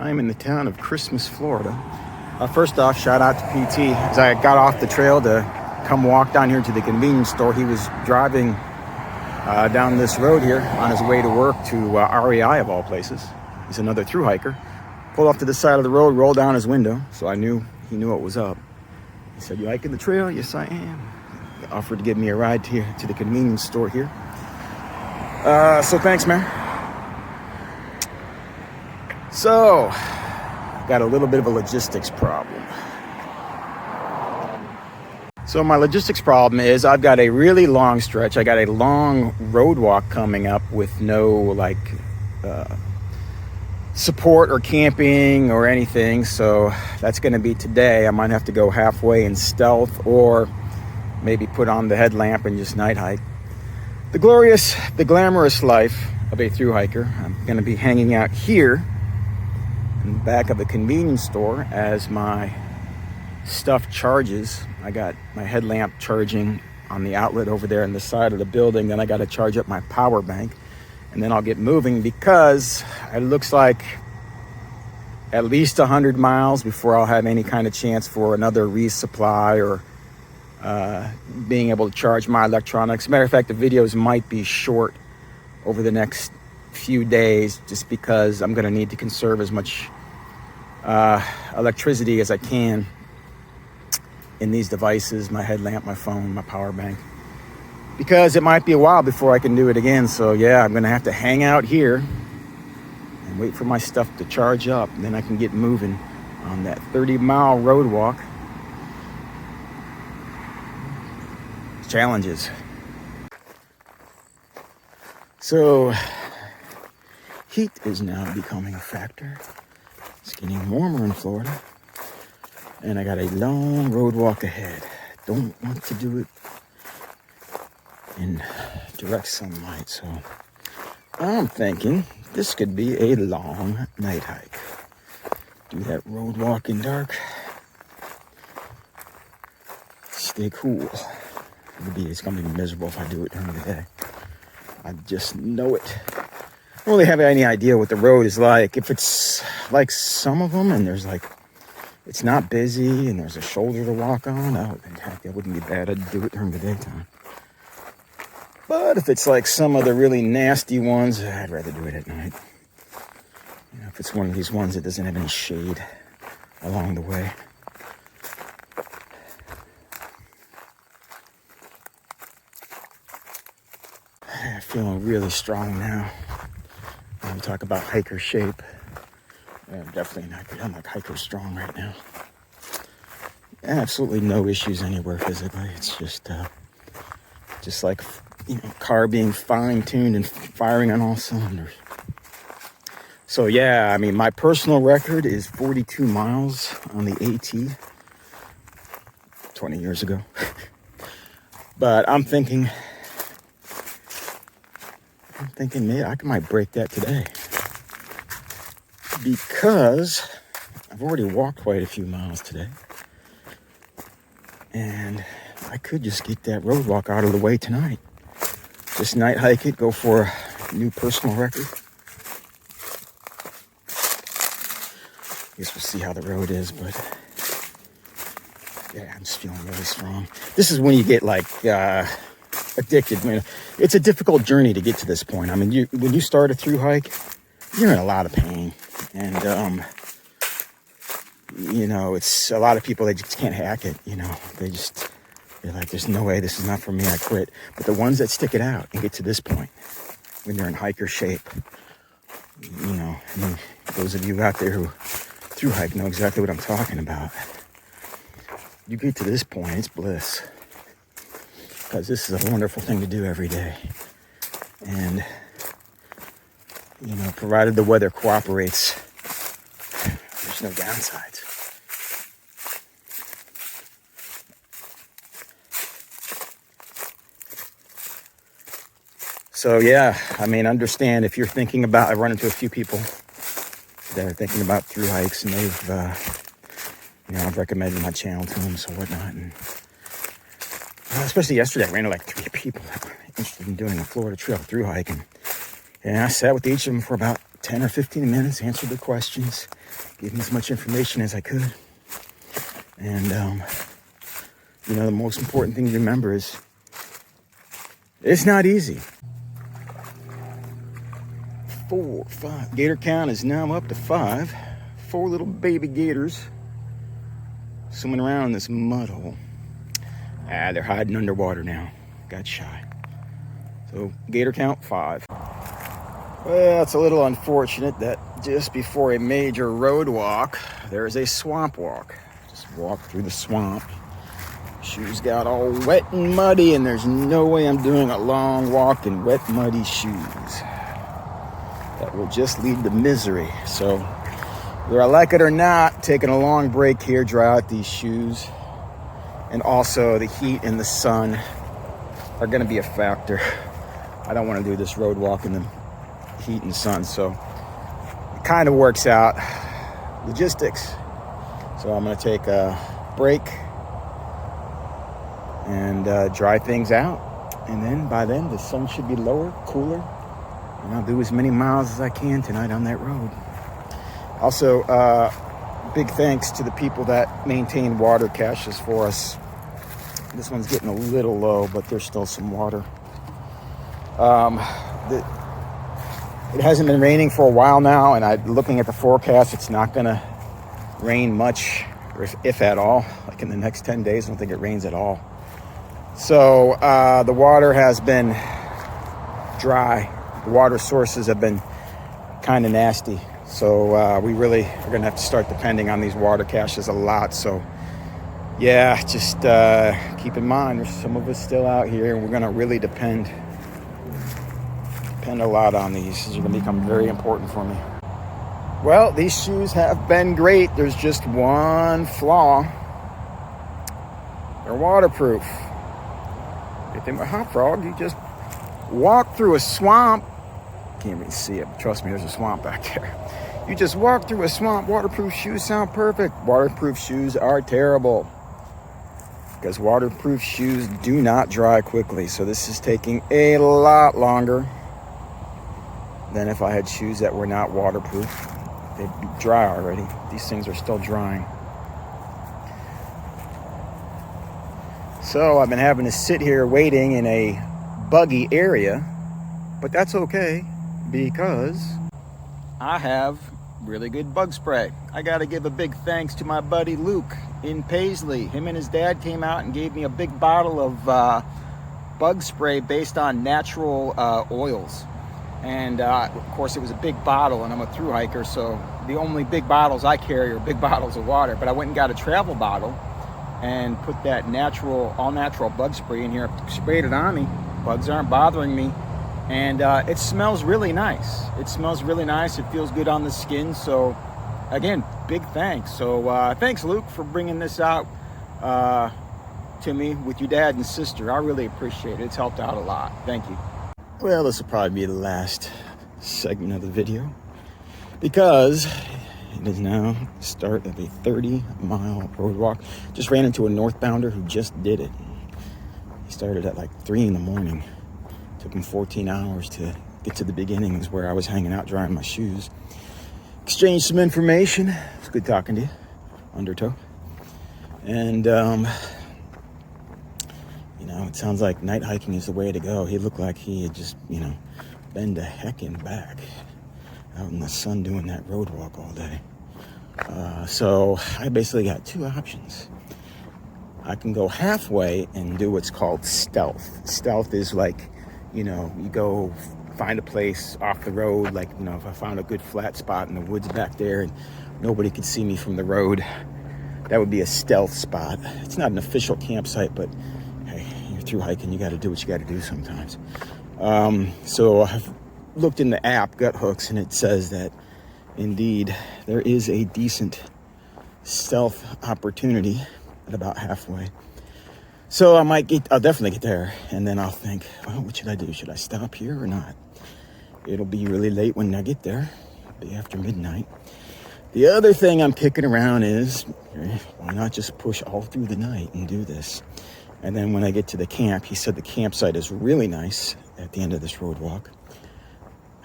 I'm in the town of Christmas, Florida. First off, shout out to PT. As I got off the trail to come walk down here to the convenience store, he was driving down this road here on his way to work to REI of all places. He's another thru hiker. Pulled off to the side of the road, rolled down his window, so I knew he knew what was up. He said, "You hiking the trail?" "Yes, I am." He offered to give me a ride to the convenience store here. So thanks, man. So, got a little bit of a logistics problem. So my logistics problem is I've got a really long stretch. I got a long road walk coming up with no support or camping or anything. So that's going to be today. I might have to go halfway in stealth or maybe put on the headlamp and just night hike. The glamorous life of a thru hiker. I'm going to be hanging out here in the back of the convenience store as my stuff charges. I got my headlamp charging on the outlet over there on the side of the building. Then I got to charge up my power bank, and then I'll get moving because it looks like at least 100 miles before I'll have any kind of chance for another resupply or being able to charge my electronics. Matter of fact, the videos might be short over the next few days just because I'm going to need to conserve as much electricity as I can in these devices, my headlamp, my phone, my power bank, because it might be a while before I can do it again. So yeah, I'm going to have to hang out here and wait for my stuff to charge up, and then I can get moving on that 30-mile road walk. Challenges. So heat is now becoming a factor. It's getting warmer in Florida, and I got a long road walk ahead. Don't want to do it in direct sunlight, so I'm thinking this could be a long night hike. Do that road walk in dark. Stay cool. It's gonna be miserable if I do it during the day. I just know it. I don't really have any idea what the road is like. If it's like some of them and there's it's not busy and there's a shoulder to walk on, heck, that wouldn't be bad. I'd do it during the daytime. But if it's like some of the really nasty ones, I'd rather do it at night. If it's one of these ones that doesn't have any shade along the way. I'm feeling really strong now. When we talk about hiker shape, I'm definitely not good. I'm like hiker strong right now. Absolutely no issues anywhere physically. It's just like, car being fine-tuned and firing on all cylinders. So yeah, I mean, my personal record is 42 miles on the AT 20 years ago. But I'm thinking maybe I might break that today, because I've already walked quite a few miles today, and I could just get that road walk out of the way tonight. Just night hike it, go for a new personal record. I guess we'll see how the road is, but yeah, I'm just feeling really strong. This is when you get addicted. Man, it's a difficult journey to get to this point. I mean, when you start a thru hike, you're in a lot of pain, and it's a lot of people, they just can't hack it. They're like, there's no way, this is not for me, I quit. But the ones that stick it out and get to this point, when they're in hiker shape, those of you out there who thru hike know exactly what I'm talking about. You get to this point, it's bliss. Because this is a wonderful thing to do every day. And, provided the weather cooperates, there's no downsides. So yeah, I mean, understand if you're thinking about, I run into a few people that are thinking about thru hikes, and they've, I've recommended my channel to them, so whatnot. And especially yesterday, I ran into 3 people that were interested in doing a Florida Trail thru hike, and I sat with each of them for about 10 or 15 minutes, answered the questions, gave them as much information as I could. And, you know, the most important thing to remember is it's not easy. 4, 5. Gator count is now up to 5. 4 little baby gators swimming around in this mud hole. They're hiding underwater now. Got shy. So gator count 5. Well, it's a little unfortunate that just before a major road walk, there is a swamp walk. Just walk through the swamp. Shoes got all wet and muddy, and there's no way I'm doing a long walk in wet, muddy shoes. That will just lead to misery. So whether I like it or not, taking a long break here, dry out these shoes. And also the heat and the sun are gonna be a factor. I don't wanna do this road walk in the heat and sun, so it kind of works out. Logistics. So I'm gonna take a break and dry things out. And then by then the sun should be lower, cooler. And I'll do as many miles as I can tonight on that road. Also, big thanks to the people that maintain water caches for us. This one's getting a little low, but there's still some water. It hasn't been raining for a while now, and looking at the forecast, it's not gonna rain much, or if at all. Like in the next 10 days, I don't think it rains at all. So the water has been dry. The water sources have been kind of nasty. So we really are going to have to start depending on these water caches a lot. So yeah, just keep in mind, there's some of us still out here, and we're going to really depend a lot on these. These are going to become very important for me. Well, these shoes have been great. There's just one flaw. They're waterproof. Good thing with Hot Frog, you just walk through a swamp. Can't really see it, but trust me, there's a swamp back there. You just walk through a swamp. Waterproof shoes sound perfect. Waterproof shoes are terrible because waterproof shoes do not dry quickly. So this is taking a lot longer than if I had shoes that were not waterproof. They'd be dry already. These things are still drying. So I've been having to sit here waiting in a buggy area, but that's okay because I have really good bug spray. I got to give a big thanks to my buddy Luke in Paisley. Him and his dad came out and gave me a big bottle of bug spray based on natural oils. And of course it was a big bottle, and I'm a thru hiker, so the only big bottles I carry are big bottles of water. But I went and got a travel bottle and put that all natural bug spray in here. Sprayed it on me. Bugs aren't bothering me. And it smells really nice. It smells really nice. It feels good on the skin. So again, big thanks. So thanks, Luke, for bringing this out to me with your dad and sister. I really appreciate it. It's helped out a lot. Thank you. Well, this will probably be the last segment of the video because it is now the start of a 30-mile road walk. Just ran into a northbounder who just did it. He started at like 3 in the morning. Took him 14 hours to get to the beginnings where I was hanging out drying my shoes. Exchanged some information. It's good talking to you, Undertow. And, you know, it sounds like night hiking is the way to go. He looked like he had just, you know, been to heckin' back out in the sun doing that road walk all day. So I basically got 2 options. I can go halfway and do what's called stealth. Stealth is like, you know, you go find a place off the road, like, you know, if I found a good flat spot in the woods back there and nobody could see me from the road, that would be a stealth spot. It's not an official campsite, but hey, you're through hiking, you got to do what you got to do sometimes. So I've looked in the app, Gut Hooks, and it says that indeed there is a decent stealth opportunity at about halfway. So I'll definitely get there, and then I'll think, well, what should I do? Should I stop here or not? It'll be really late when I get there. It'll be after midnight. The other thing I'm kicking around is, why not just push all through the night and do this? And then when I get to the camp, he said the campsite is really nice at the end of this road walk.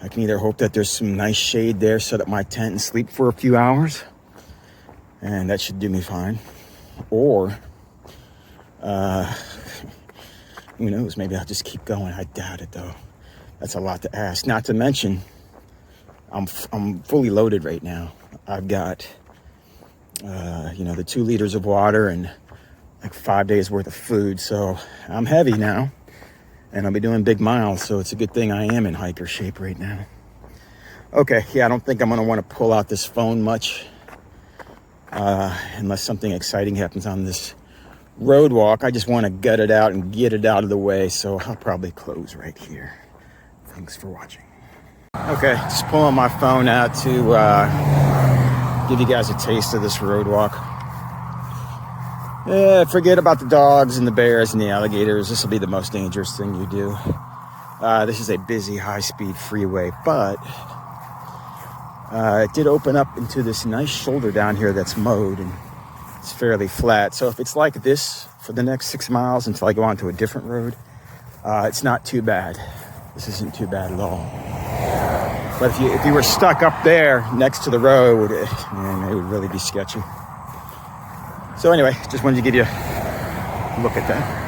I can either hope that there's some nice shade there, set up my tent and sleep for a few hours, and that should do me fine. Or, who knows, maybe I'll just keep going. I doubt it, though. That's a lot to ask. Not to mention, I'm fully loaded right now. I've got, the 2 liters of water and like 5 days worth of food. So I'm heavy now, and I'll be doing big miles. So it's a good thing I am in hiker shape right now. Okay, yeah, I don't think I'm going to want to pull out this phone much unless something exciting happens on this road walk. I just want to gut it out and get it out of the way. So I'll probably close right here. Thanks for watching. Okay, just pulling my phone out to give you guys a taste of this road walk. Yeah, forget about the dogs and the bears and the alligators. This will be the most dangerous thing you do. This is a busy, high-speed freeway, but it did open up into this nice shoulder down here that's mowed, and it's fairly flat. So if it's like this for the next 6 miles until I go onto a different road, it's not too bad. This isn't too bad at all. But if you were stuck up there next to the road, man, it would really be sketchy. So anyway, just wanted to give you a look at that.